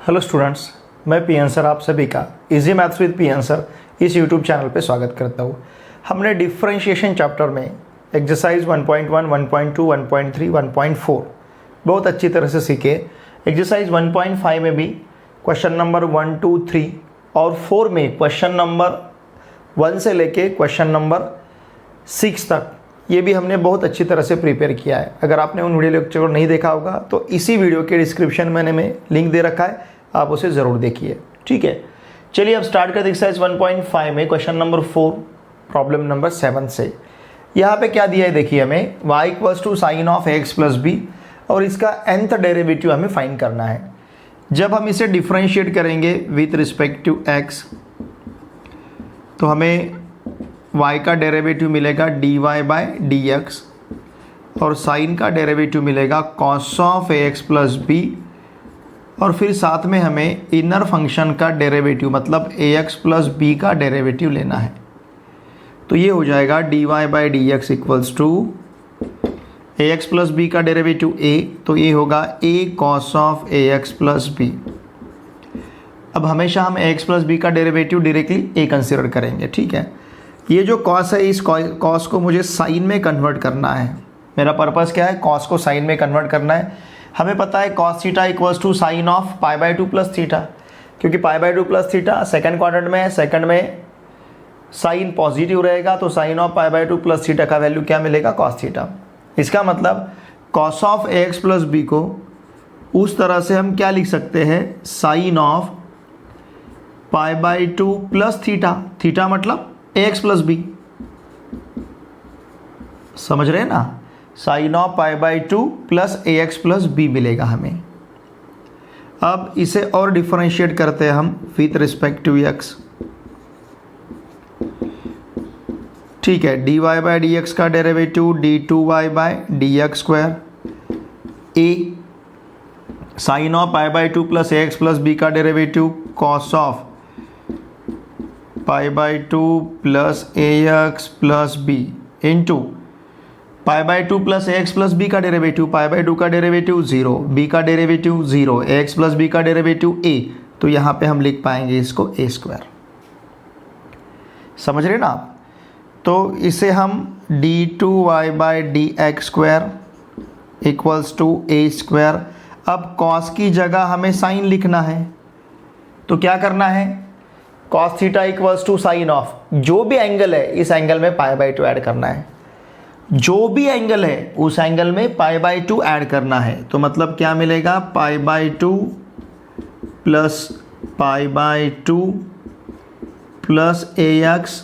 Hello students, मैं P answer आप सभी का easy maths with P answer इस यूट्यूब चैनल पे स्वागत करता हूँ। हमने डिफरेंशिएशन चैप्टर में एक्सरसाइज 1.1, 1.2, 1.3, 1.4 बहुत अच्छी तरह से सीखे। एक्सरसाइज 1.5 में भी क्वेश्चन नंबर 1, 2, 3 और 4 में क्वेश्चन नंबर 1 से लेके क्वेश्चन नंबर 6 तक ये भी हमने बहुत अच्छी तरह से प्रिपेयर किया है। अगर आपने उन वीडियो लेक्चर को नहीं देखा होगा तो इसी वीडियो के डिस्क्रिप्शन में लिंक दे रखा है, आप उसे ज़रूर देखिए। ठीक है, चलिए अब स्टार्ट करते एक्सरसाइज 1.5 में क्वेश्चन नंबर 4 प्रॉब्लम नंबर 7 से। यहाँ पे क्या दिया है देखिए, हमें y equals to sine of x plus b और इसका nth डेरिवेटिव हमें फाइंड करना है। जब हम इसे डिफ्रेंशिएट करेंगे विथ रिस्पेक्ट टू x तो हमें y का डेरिवेटिव मिलेगा dy बाई डी एक्स और साइन का डेरिवेटिव मिलेगा cos of ax plus b और फिर साथ में हमें इनर फंक्शन का डेरिवेटिव मतलब ax प्लस बी का डेरिवेटिव लेना है। तो ये हो जाएगा dy by d x equals to ax plus b का डेरिवेटिव a, तो ये होगा a cos of ax plus b. अब हमेशा हम ax प्लस बी का डेरिवेटिव डायरेक्टली a कंसिडर करेंगे। ठीक है, ये जो cos है इस cos को मुझे साइन में कन्वर्ट करना है। मेरा पर्पस क्या है, cos को साइन में कन्वर्ट करना है। हमें पता है cos theta equals to sine of pi by 2 plus theta, क्योंकि pi by 2 plus theta second quadrant में है, सेकंड में साइन पॉजिटिव रहेगा तो sine of pi by 2 plus theta का वैल्यू क्या मिलेगा, cos थीटा। इसका मतलब cos of ax plus b को उस तरह से हम क्या लिख सकते हैं, sine of pi by 2 plus theta, theta मतलब ax प्लस बी, समझ रहे हैं ना। Sine of pi by 2 plus ax plus b मिलेगा हमें। अब इसे और डिफरेंशिएट करते हैं हम विथ रिस्पेक्ट टू x। ठीक है, dy बाई डी एक्स का derivative d2y by d x square a sine of pi by 2 plus ax plus b का derivative cos of pi by 2 plus ax plus b into pi by 2 plus ax plus b का derivative, pi by 2 का derivative 0, b का derivative 0, ax plus b का derivative a, तो यहाँ पे हम लिख पाएंगे इसको a स्क्वायर। समझ रहे ना आप। तो इसे हम d2y by d x square equals to a square. अब cos की जगह हमें साइन लिखना है, तो क्या करना है, cos theta equals to sine of जो भी एंगल है इस एंगल में पाई बाई 2 ऐड करना है, जो भी एंगल है उस एंगल में पाई बाई 2 ऐड करना है। तो मतलब क्या मिलेगा, pi by 2 plus pi by 2 plus ax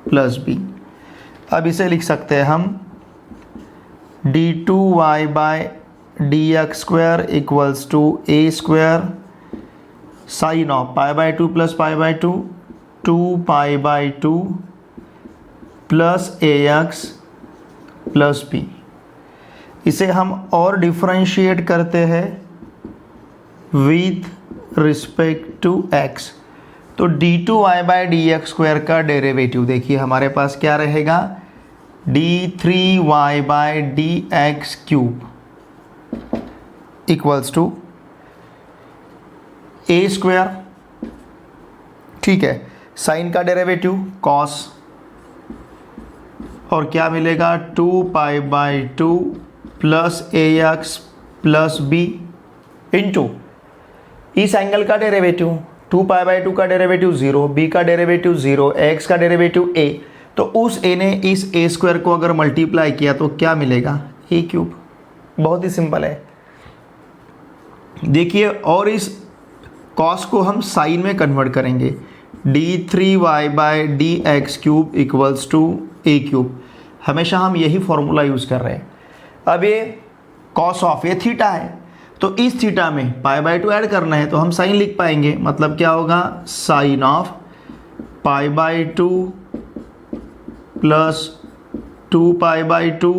plus b. अब इसे लिख सकते हैं हम d2y by d x square equals to a square sine of pi by 2 plus pi by 2 2 pi by 2 plus ax plus b. इसे हम और differentiate करते हैं विथ रिस्पेक्ट टू x। तो d2y by d x square का derivative देखिए हमारे पास क्या रहेगा, d3y by d x cube equals to a square. ठीक है, साइन का डेरिवेटिव cos और क्या मिलेगा 2 pi by 2 plus ax plus b into इस एंगल का डेरिवेटिव 2 पाई बाई 2 का डेरिवेटिव 0, b का डेरिवेटिव 0, x का डेरिवेटिव a, तो उस a ने इस a स्क्वायर को अगर मल्टीप्लाई किया तो क्या मिलेगा, a क्यूब। बहुत ही सिंपल है। देखिए और इस cos को हम साइन में कन्वर्ट करेंगे, d3y by d x cube equals to a cube. हमेशा हम यही फॉर्मूला यूज़ कर रहे हैं। अब ये cos ऑफ ये थीटा है, तो इस थीटा में पाई बाई 2 ऐड करना है तो हम साइन लिख पाएंगे। मतलब क्या होगा, sine of pi by 2 plus 2 pi by 2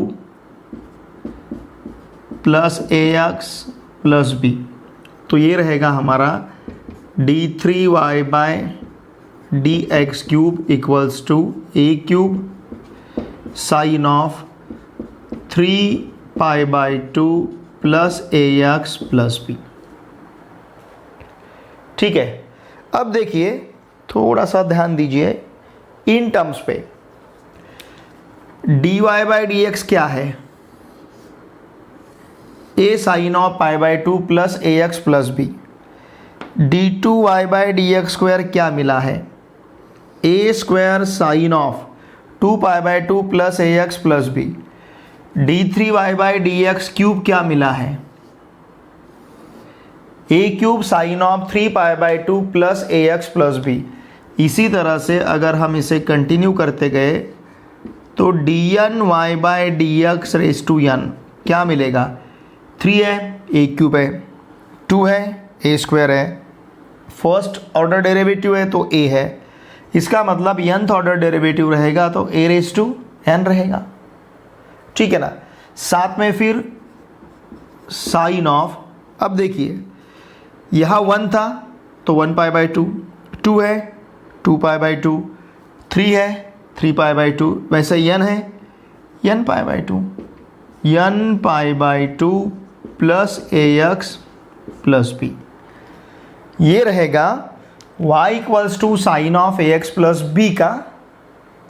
plus ax plus b। तो ये रहेगा हमारा d3y by d x cube equals to a cube sine of 3 pi by 2 plus ax plus b। ठीक है, अब देखिए थोड़ा सा ध्यान दीजिए इन टर्म्स पे। dy बाई डी एक्स क्या है, a sine of pi by two plus a x plus b. D to y by d x square क्या मिला है, ए square sine of two pi by two plus a x plus b. D three y by d x cube क्या मिला है, a cube sine of three pi by two plus a x plus b. इसी तरह से अगर हम इसे continue करते गए तो d n y by d x raise to n क्या मिलेगा, 3 है, ए क्यूब है, 2 है, ए स्क्वायर है, फर्स्ट ऑर्डर डेरिवेटिव है तो ए है, इसका मतलब nth ऑर्डर डेरिवेटिव रहेगा तो ए रेस टू एन रहेगा, ठीक है ना। साथ में फिर साइन ऑफ, अब देखिए यहाँ 1 था तो 1 पाई बाई टू, 2 है 2 पाई बाई टू, 3 है 3 पाई बाई टू, वैसे n है n pi by two, n pi by two plus a x plus b. ये रहेगा y equals to sine of a x plus b का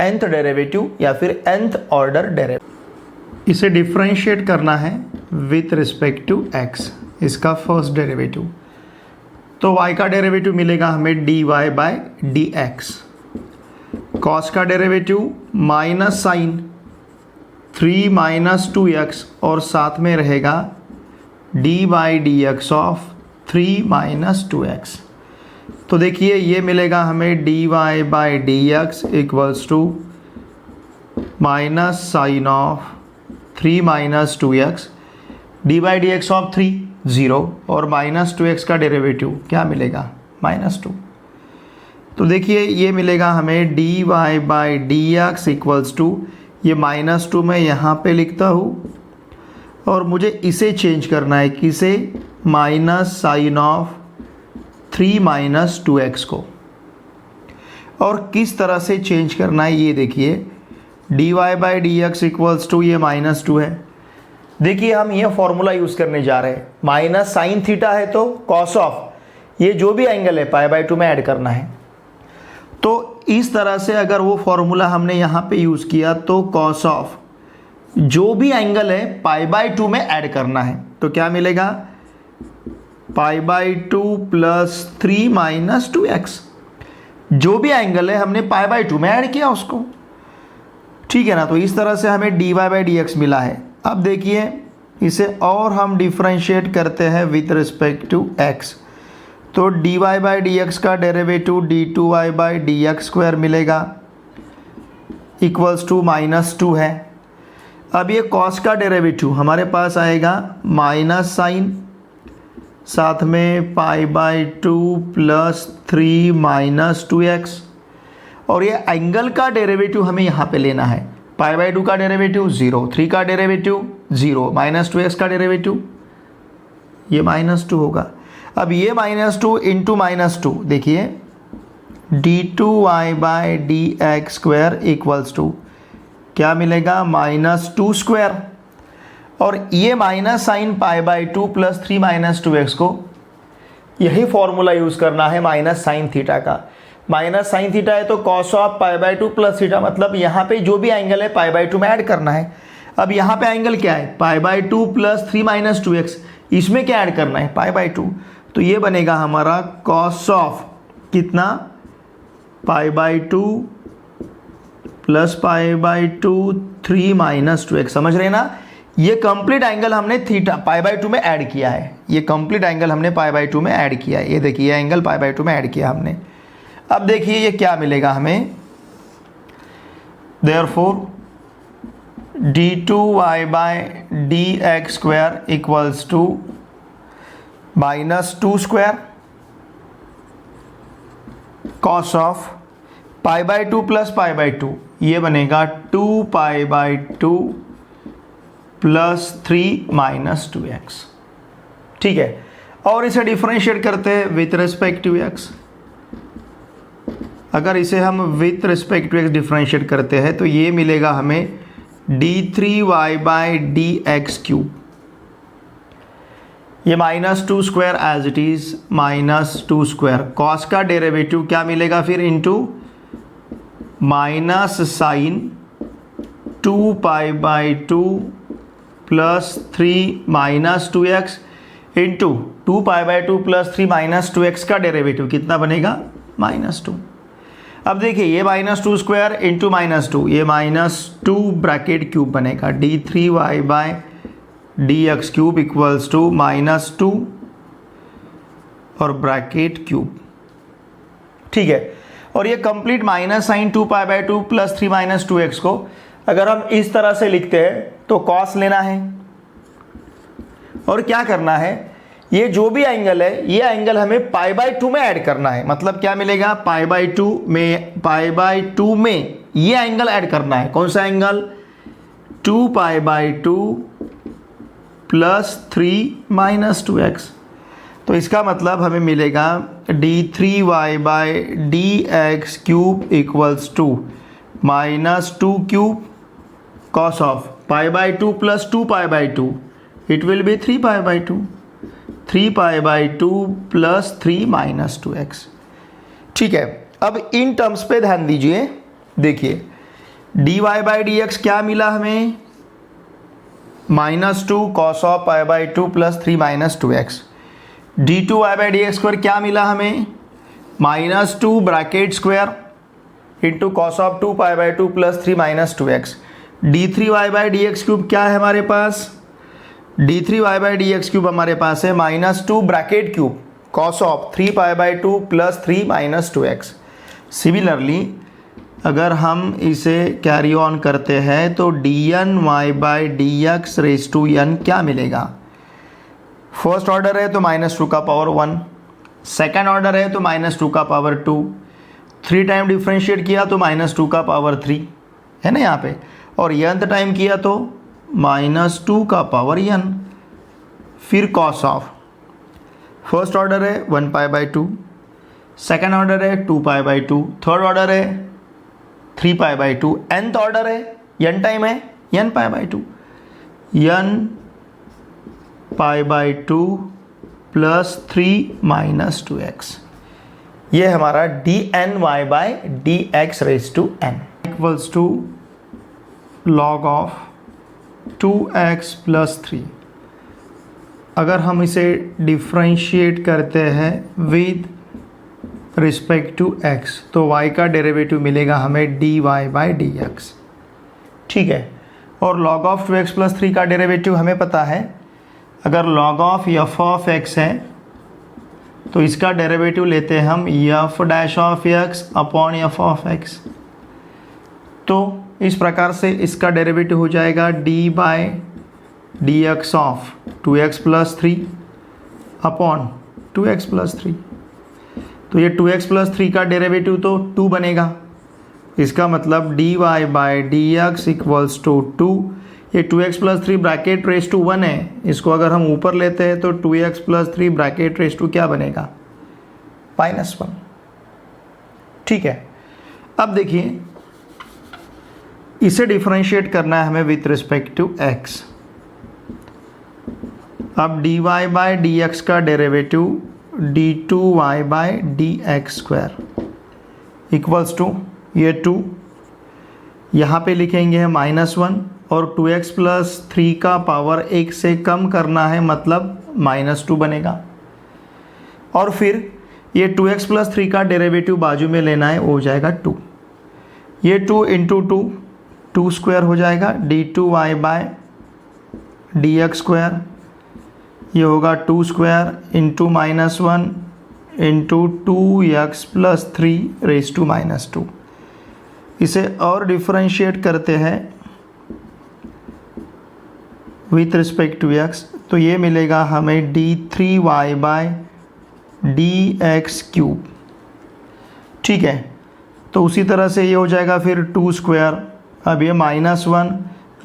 nth derivative या फिर nth order derivative. इसे differentiate करना है विथ रिस्पेक्ट टू x, इसका first derivative. तो y का डेरिवेटिव मिलेगा हमें dy by d x, cos का derivative minus sine 3 minus 2x और साथ में रहेगा d by d x of 3 minus 2x। तो देखिए ये मिलेगा हमें dy by d x equals to minus sine of 3 minus 2x, d by d x of 3 0 और माइनस 2x का डेरिवेटिव क्या मिलेगा, -2। तो देखिए ये मिलेगा हमें dy by d x equals to, ये -2 मैं यहाँ पे लिखता हूँ और मुझे इसे चेंज करना है, किसे, minus sine of 3 minus 2x को। और किस तरह से चेंज करना है ये देखिए, dy by d x equals to, ये -2 है। देखिए हम ये फॉर्मूला यूज़ करने जा रहे हैं, माइनस साइन थीटा है तो कॉस ऑफ, ये जो भी एंगल है पाई बाई टू में ऐड करना है। तो इस तरह से अगर वो फॉर्मूला हमने यहाँ पे यूज़ किया तो कॉस ऑफ जो भी एंगल है पाई बाई टू में ऐड करना है, तो क्या मिलेगा, pi by two plus 3 minus 2x। जो भी एंगल है हमने पाई बाई टू में ऐड किया उसको, ठीक है ना। तो इस तरह से हमें dy बाई डी एक्स मिला है। अब देखिए इसे और हम डिफ्रेंशिएट करते हैं विथ रिस्पेक्ट टू x, तो dy बाई डी एक्स का derivative d2y by d x square मिलेगा इक्वल्स टू -2 है। अब ये cos का डेरिवेटिव हमारे पास आएगा माइनस साइन, साथ में पाई by two plus 3 minus 2x, और ये एंगल का डेरिवेटिव हमें यहाँ पे लेना है, पाई बाई टू का डेरिवेटिव 0, 3 का डेरिवेटिव 0, माइनस 2x का डेरिवेटिव ये -2 होगा। अब ये -2 इंटू -2, देखिए d2y by d x square equals to क्या मिलेगा, -2 स्क्वायर, और ये minus sine pi by two plus 3 minus 2x को यही फॉर्मूला यूज़ करना है माइनस साइन थीटा का। माइनस साइन थीटा है तो cos of pi by two plus theta, मतलब यहाँ पे जो भी एंगल है पाई बाई टू में ऐड करना है। अब यहाँ पे एंगल क्या है, pi by two plus 3 minus 2x, इसमें क्या ऐड करना है, पाई बाई टू। तो ये बनेगा हमारा कॉस ऑफ कितना, pi by two plus pi by two 3 minus 2x, समझ रहे ना। ये कंप्लीट एंगल हमने थीटा पाई बाई टू में ऐड किया है, ये कंप्लीट एंगल हमने पाई बाई टू में ऐड किया है। ये देखिए ये एंगल पाई बाई टू में ऐड किया हमने। अब देखिए ये क्या मिलेगा हमें, therefore d2y by d x square equals to -2 square cos of pi by two plus pi by to, ये बनेगा 2 pi by two plus 3 minus 2x, ठीक है। और इसे डिफरेंशिएट करते हैं विथ रिस्पेक्ट टू x। अगर इसे हम with respect to x differentiate करते हैं तो ये मिलेगा हमें d3y by d x cube. ये -2² एज इट इज -2²। कॉस का डेरिवेटिव क्या मिलेगा फिर, into minus sine 2π/2 plus 3 -2x into 2π/2 plus 3 -2x का डेरिवेटिव कितना बनेगा, -2। अब देखिए ये -2² इंटू -2, ये -2 ब्रैकेट क्यूब बनेगा, d3y/dx³ इक्वल्स टू -2 और ब्रैकेट क्यूब। ठीक है, और ये complete minus sine 2π/2 plus 3 -2x को अगर हम इस तरह से लिखते हैं तो कॉस लेना है और क्या करना है, ये जो भी एंगल है ये एंगल हमें π/2 में ऐड करना है। मतलब क्या मिलेगा, π/2 में ये एंगल ऐड करना है। कौन सा एंगल, 2π/2 प्लस 3 -2x। तो इसका मतलब हमें मिलेगा d3y/dx³ equals to -2³ cos of π/2 plus 2π/2, it will be 3π/2, 3π/2 plus 3 -2x। ठीक है, अब इन टर्म्स पे ध्यान दीजिए। देखिए dy/dx क्या मिला हमें, -2 cos of π/2 plus 3 -2x। d2y/dx² क्या मिला हमें, -2 bracket square into cos of 2π/2 plus 3 -2x। d3y/dx³ क्या है हमारे पास, d3y/dx³ हमारे पास है -2 bracket cube cos of 3π/2 plus 3 -2x। Similarly अगर हम इसे कैरी ऑन करते हैं तो dny/dx⁻n क्या मिलेगा, फर्स्ट ऑर्डर है तो -2 का पावर 1, सेकेंड ऑर्डर है तो -2 का पावर 2, 3 टाइम डिफ्रेंशिएट किया तो -2 का पावर 3 है ना यहाँ पे, और nth टाइम किया तो -2 का पावर n। फिर कॉस ऑफ फर्स्ट ऑर्डर है 1π/2, सेकेंड ऑर्डर है 2π/2, थर्ड ऑर्डर है 3π/2, nth ऑर्डर है n टाइम है nπ/2, nπ/2 प्लस 3 -2x। ये हमारा dny/dx⁻n equals to log of 2x plus 3। अगर हम इसे डिफ्रेंशिएट करते हैं विद रिस्पेक्ट टू x तो y का डेरिवेटिव मिलेगा हमें dy/dx। ठीक है, और log ऑफ 2x प्लस 3 का डेरिवेटिव हमें पता है, अगर log of f of x है तो इसका डेरिवेटिव लेते हैं हम f'(x) upon f of x। तो इस प्रकार से इसका डेरिवेटिव हो जाएगा d/dx of 2x plus 3 upon 2x plus 3। तो ये 2x प्लस 3 का डेरिवेटिव तो 2 बनेगा, इसका मतलब dy/dx इक्वल्स टू 2। ये 2x plus 3 bracket raise to 1 है, इसको अगर हम ऊपर लेते हैं तो 2x plus 3 bracket raise to क्या बनेगा, -1। ठीक है, अब देखिए इसे डिफरेंशिएट करना है हमें विथ रिस्पेक्ट टू x। अब dy/dx का डेरिवेटिव d2y/dx² इक्वल्स टू ये 2, यहाँ पे लिखेंगे है -1 और 2x प्लस 3 का पावर 1 से कम करना है, मतलब -2 बनेगा। और फिर ये 2x प्लस 3 का डेरिवेटिव बाजू में लेना है, वो हो जाएगा 2। ये 2 इंटू 2 स्क्वायर हो जाएगा, d2y/dx²। ये होगा 2 square into -1 into 2x plus 3 raise to -2। इसे और डिफरेंशिएट करते हैं विथ रिस्पेक्ट टू x तो ये मिलेगा हमें d3y/dx³। ठीक है, तो उसी तरह से ये हो जाएगा फिर 2 स्क्वायर। अब ये -1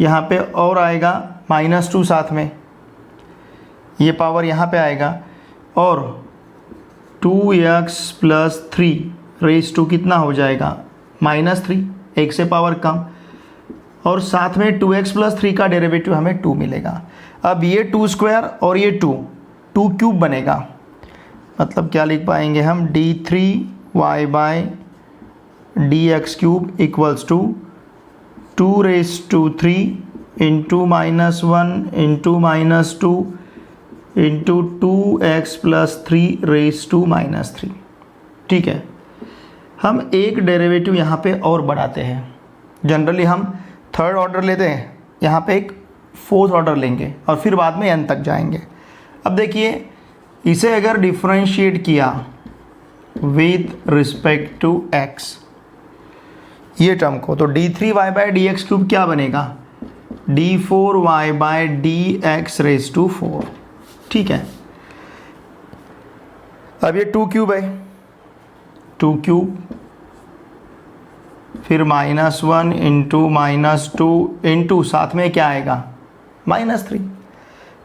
यहाँ पे और आएगा -2 साथ में, ये पावर यहाँ पे आएगा, और 2x प्लस 3 रेस टू कितना हो जाएगा, -3, 1 से पावर कम, और साथ में 2x प्लस 3 का डेरिवेटिव हमें 2 मिलेगा। अब ये 2 स्क्वायर और ये 2 टू क्यूब बनेगा, मतलब क्या लिख पाएंगे हम, d3y by d x cube equals to 2⁻³ into -1 into -2 into 2x + 3⁻³ ठीक है। हम एक डेरिवेटिव यहाँ पे और बढ़ाते हैं। जनरली हम थर्ड ऑर्डर लेते हैं, यहाँ पे एक फोर्थ ऑर्डर लेंगे और फिर बाद में n तक जाएंगे। अब देखिए, इसे अगर डिफरेंशिएट किया विथ रिस्पेक्ट टू x, ये टर्म को, तो d3y by d x cube क्या बनेगा, d4y बाय डी x⁴ ठीक है। अब ये 2 क्यूब है, 2 क्यूब, फिर -1 इंटू -2 इंटू साथ में क्या आएगा, -3,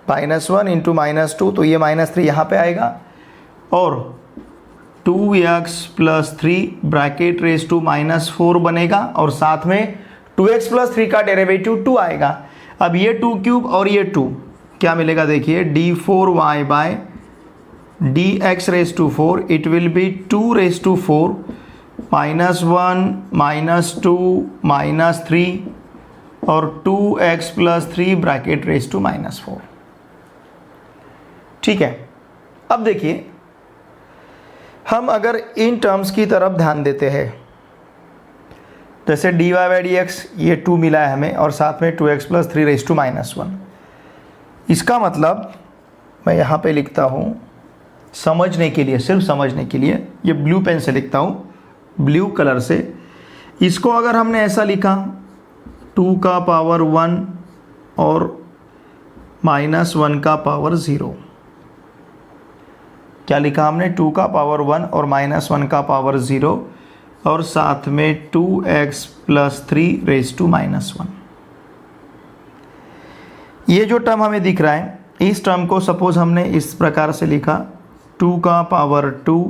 -1 इंटू -2, तो ये -3 यहाँ पे आएगा, और 2x + 3 ब्रैकेट रेज टू -4 बनेगा, और साथ में 2x + 3 का डेरिवेटिव 2 आएगा। अब ये 2 क्यूब और ये 2 क्या मिलेगा, देखिए d4y by d x⁴, it will be 2⁴ -1 -2 -3 और 2x + 3 ब्रैकेट रेज टू -4 ठीक है। अब देखिए, हम अगर इन टर्म्स की तरफ ध्यान देते हैं, जैसे dy बाई डी एक्स, ये 2 मिला है हमें, और साथ में 2x + 3⁻⁻1, इसका मतलब मैं यहाँ पे लिखता हूँ समझने के लिए, सिर्फ समझने के लिए, ये ब्लू पेन से लिखता हूँ, ब्लू कलर से। इसको अगर हमने ऐसा लिखा 2 का पावर 1 और -1 का पावर 0, क्या लिखा हमने, 2 का पावर 1 और -1 का पावर 0, और साथ में 2x + 3⁻⁻1। ये जो टर्म हमें दिख रहा है, इस टर्म को सपोज हमने इस प्रकार से लिखा, 2 का पावर 2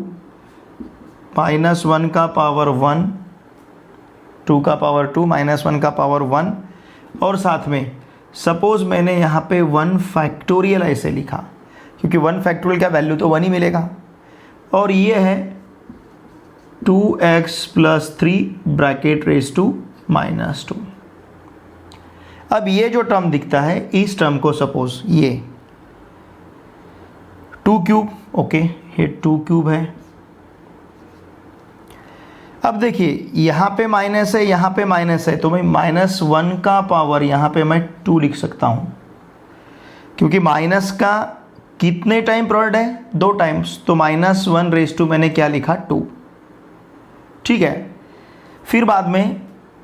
-1 का पावर 1, 2 का पावर 2 -1 का पावर 1, और साथ में सपोज मैंने यहाँ पे 1 फैक्टोरियल ऐसे लिखा, क्योंकि 1 फैक्टोरियल का वैल्यू तो 1 ही मिलेगा, और ये है 2x + 3 ब्रैकेट रेज टू -2। अब ये जो टर्म दिखता है, इस टर्म को सपोज ये 2 क्यूब, ओके, ये 2 क्यूब है। अब देखिए, यहाँ पे माइनस है, यहाँ पे माइनस है, तो मैं -1 का पावर यहाँ पे मैं 2 लिख सकता हूँ, क्योंकि माइनस का कितने टाइम प्रोडक्ट है, 2 टाइम्स, तो -1 मैंने क्या लिखा, 2 ठीक है। फिर बाद में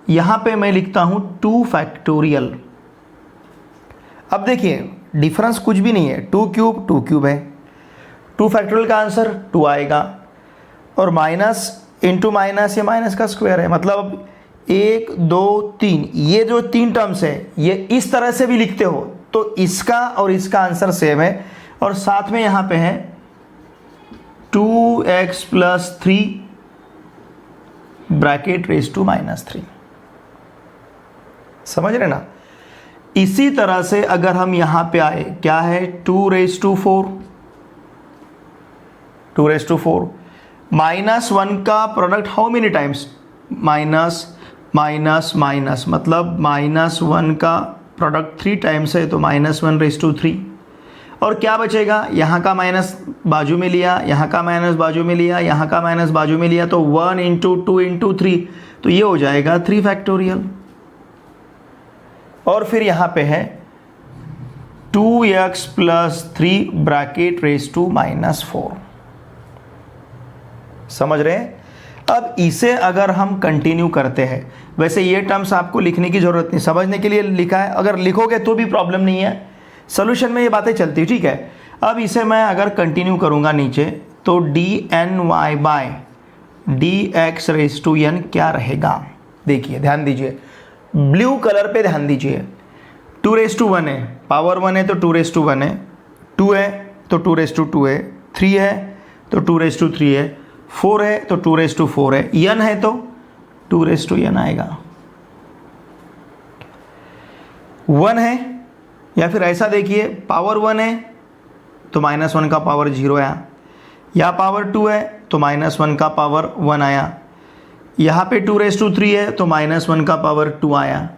यहाँ पे मैं लिखता हूँ 2 फैक्टोरियल। अब देखिए, डिफरेंस कुछ भी नहीं है, 2 क्यूब है, 2 फैक्टोरियल का आंसर 2 आएगा, और माइनस इंटू माइनस, ये माइनस का स्क्वायर है, मतलब 1 2 3, ये जो 3 टर्म्स है, ये इस तरह से भी लिखते हो तो इसका और इसका आंसर सेम है, और साथ में यहाँ पे है 2x + 3 ब्रैकेट रेज टू -3, समझ रहे ना। इसी तरह से अगर हम यहाँ पे आए, क्या है, 2⁴, -1 का product how many times, minus minus minus, मतलब -1 का प्रोडक्ट 3 टाइम्स है, तो -1⁻3, और क्या बचेगा, यहाँ का माइनस बाजू में लिया, यहाँ का माइनस बाजू में लिया, यहाँ का माइनस बाजू में लिया, तो 1 × 2 × 3, तो ये हो जाएगा 3 फैक्टोरियल। और फिर यहाँ पे है 2x + 3 ब्रैकेट रेज टू -4, समझ रहे हैं। अब इसे अगर हम कंटिन्यू करते हैं, वैसे ये टर्म्स आपको लिखने की ज़रूरत नहीं, समझने के लिए लिखा है, अगर लिखोगे तो भी प्रॉब्लम नहीं है, सोल्यूशन में ये बातें चलती, ठीक है। अब इसे मैं अगर कंटिन्यू करूँगा नीचे, तो dny बाय dx⁻n क्या रहेगा, देखिए ध्यान दीजिए, ब्लू कलर पे ध्यान दीजिए, 2⁻1 है, पावर 1 है तो 2⁻1 है, 2 है तो 2⁻2 है, 3 है तो 2⁻3 है, 4 है तो 2⁻4 है, n है तो 2⁻n आएगा। 1 है, या फिर ऐसा देखिए, पावर 1 है तो -1 का पावर 0 आया। यहाँ पावर 2 है तो -1 का पावर 1 आया। यहाँ पे 2⁻³ है तो -1 का पावर 2 आया।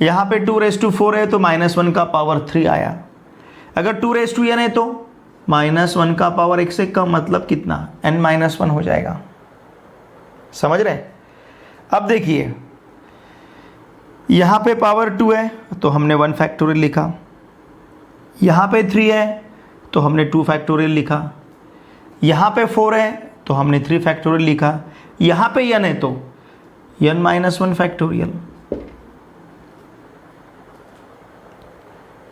यहाँ पे 2⁻4 है तो -1 का पावर 3 आया। अगर 2⁻n है तो -1 का पावर 1 से कम, मतलब कितना, n-1 हो जाएगा। समझ रहे? अब देखिए यहाँ पे पावर 2 है तो हमने 1 फैक्टोरियल लिखा, यहाँ पे 3 है तो हमने 2 फैक्टोरियल लिखा, यहाँ पे 4 है तो हमने 3 फैक्टोरियल लिखा, यहाँ पे n है तो n-1 फैक्टोरियल।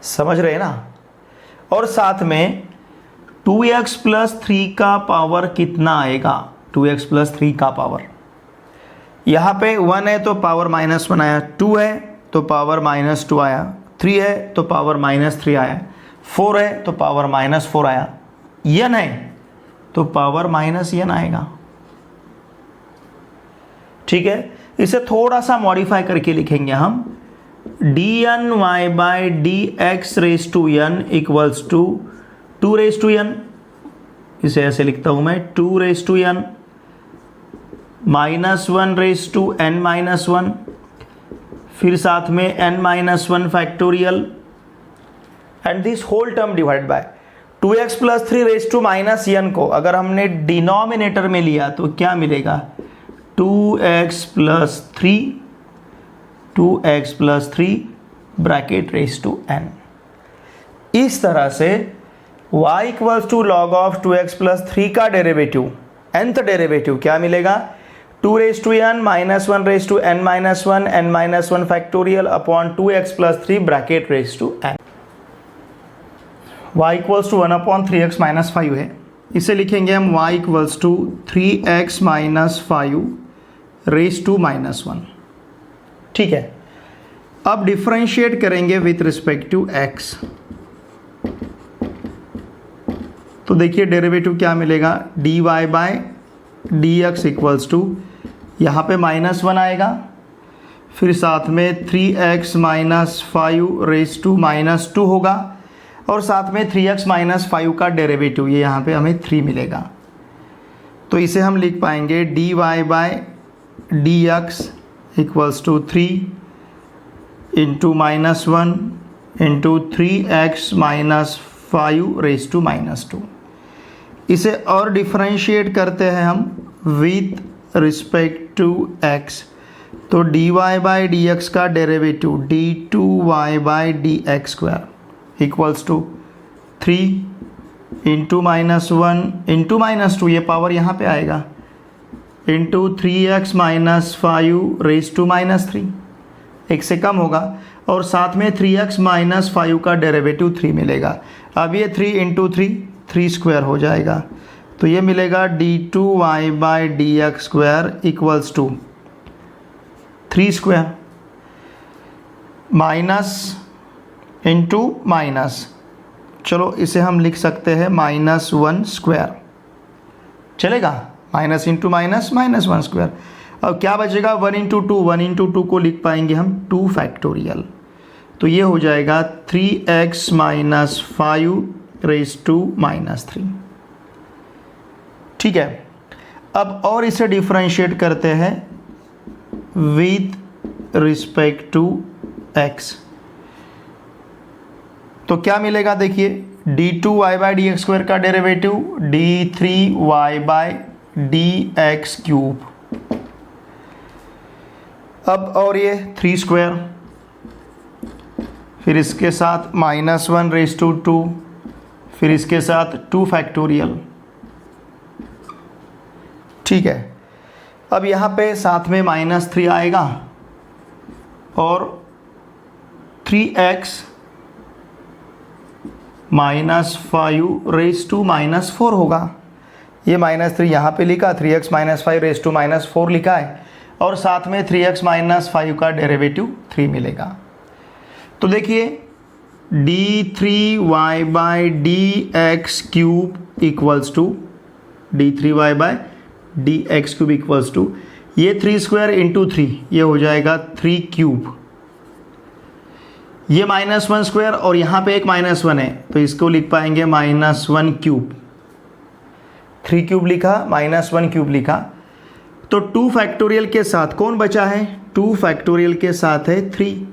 समझ रहे हैं ना? और साथ में 2x + 3 का पावर कितना आएगा, 2x + 3 का पावर, यहाँ पे 1 है तो पावर -1 आया, 2 है तो पावर -2 आया, 3 है तो पावर -3 आया, 4 है तो पावर -4 आया, n है तो पावर -n आएगा। ठीक है, इसे थोड़ा सा मॉडिफाई करके लिखेंगे हम, dny/dx⁻n = 2⁻n, इसे ऐसे लिखता हूं मैं, 2⁻n -1⁻n-1, फिर साथ में n-1 factorial and this whole term divide by 2x + 3⁻n को अगर हमने डिनोमिनेटर में लिया तो क्या मिलेगा, 2x + 3 ब्रैकेट ⁻n। इस तरह से y = log of 2x + 3 का डेरिवेटिव, nth डेरिवेटिव क्या मिलेगा, 2⁻n -1⁻n-1 n-1 factorial upon 2x + 3 bracket ⁻n। y = 1/3x - 5 है, इसे लिखेंगे हम y = 3x - 5 ⁻⁻1। ठीक है, अब डिफरेंशिएट करेंगे विथ रिस्पेक्ट टू x। तो देखिए डेरिवेटिव क्या मिलेगा, dy/dx = यहाँ पे -1 आएगा, फिर साथ में 3x - 5 ⁻2 होगा, और साथ में 3x - 5 का डेरिवेटिव, ये यहाँ पे हमें 3 मिलेगा। तो इसे हम लिख पाएंगे dy/dx = 3 × -1 × 3x - 5 ⁻2। इसे और डिफरेंशिएट करते हैं हम विथ रिस्पेक्ट टू x। तो dy/dx का डेरिवेटिव d2y/dx² = 3 × -1 × -2, ये पावर यहाँ पे आएगा, × 3x - 5 ⁻3, 1 से कम होगा, और साथ में 3x - 5 का डेरिवेटिव 3 मिलेगा। अब ये 3 × 3 हो जाएगा, तो ये मिलेगा d2y/dx² = 3² माइनस इंटू माइनस, चलो इसे हम लिख सकते हैं -1², चलेगा, माइनस इंटू माइनस -1²। अब क्या बचेगा, 1 × 2, 1 × 2 को लिख पाएंगे हम 2 फैक्टोरियल, तो ये हो जाएगा 3x - 5 ⁻3। ठीक है, अब और इसे डिफरेंशिएट करते हैं विथ रिस्पेक्ट टू x। तो क्या मिलेगा, देखिए d2y/dx² का डेरिवेटिव d3y/dx³। अब और ये 3², फिर इसके साथ -1⁻2, फिर इसके साथ 2 फैक्टोरियल। ठीक है, अब यहाँ पे साथ में -3 आएगा और 3x - 5 ⁻4 होगा। ये -3 यहाँ पे लिखा, 3x - 5 ⁻4 लिखा है, और साथ में 3x - 5 का डेरिवेटिव 3 मिलेगा। तो देखिए d3y/dx³ = d3y/dx³ ये 3² × 3, ये हो जाएगा 3³। ये -1² और यहाँ पे एक -1 है, तो इसको लिख पाएंगे -1³ 3³ लिखा, -1³ लिखा। तो 2 फैक्टोरियल के साथ कौन बचा है? 2 फैक्टोरियल के साथ है 3।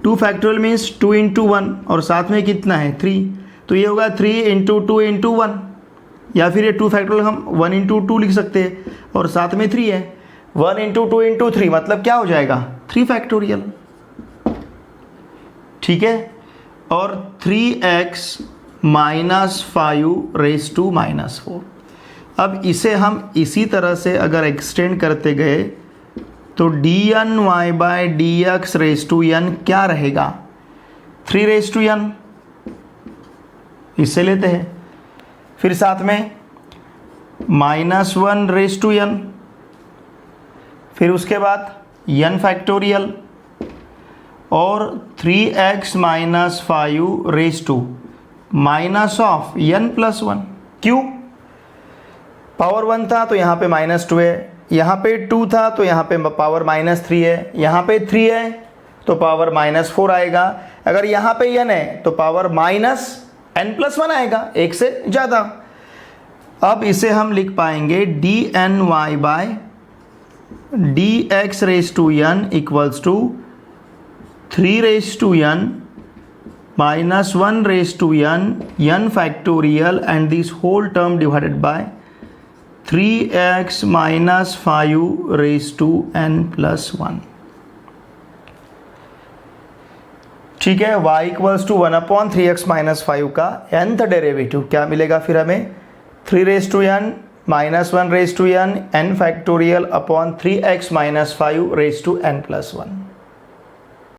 2 फैक्टोरियल मीन्स 2 × 1 और साथ में कितना है 3, तो ये होगा 3 × 2 × 1, या फिर ये 2 फैक्टोरियल हम 1 × 2 लिख सकते हैं और साथ में 3 है। 1 × 2 × 3 मतलब क्या हो जाएगा 3 फैक्टोरियल, ठीक है। और 3x - 5 - 4। अब इसे हम इसी तरह से अगर एक्सटेंड करते गए तो dny/dx क्या रहेगा 3n, इससे लेते हैं। फिर साथ में -1n, फिर उसके बाद n फैक्टोरियल और 3x - 5 -n+1। क्यों? पावर 1 था तो यहाँ पे -2 है, यहाँ पे 2 था तो यहाँ पे पावर -3 है, यहाँ पे 3 है तो पावर -4 आएगा। अगर यहाँ पे n है तो पावर -n+1 आएगा, एक से ज़्यादा। अब इसे हम लिख पाएंगे dny/dx = 3n - 1n factorial and this whole term divided by 3x - 5n+1। ठीक है, y = 1/3x - 5 का nth डेरिवेटिव क्या मिलेगा फिर हमें 3n - 1n n factorial upon 3x - 5n+1।